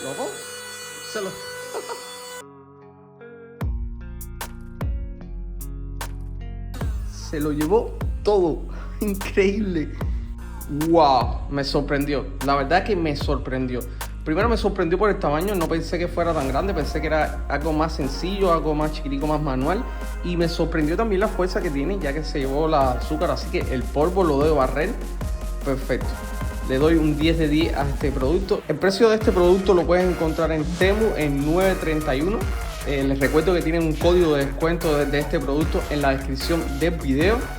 Loco, se lo... Se lo llevó todo. Increíble. Wow, me sorprendió. La verdad es que me sorprendió. Primero me sorprendió por el tamaño, no pensé que fuera tan grande, pensé que era algo más sencillo, algo más chiquitico, más manual. Y me sorprendió también la fuerza que tiene, ya que se llevó la azúcar, así que el polvo lo debe barrer. Perfecto. Le doy un 10 de 10 a este producto. El precio de este producto lo puedes encontrar en Temu en 9.31. Les recuerdo que tienen un código de descuento de este producto en la descripción del video.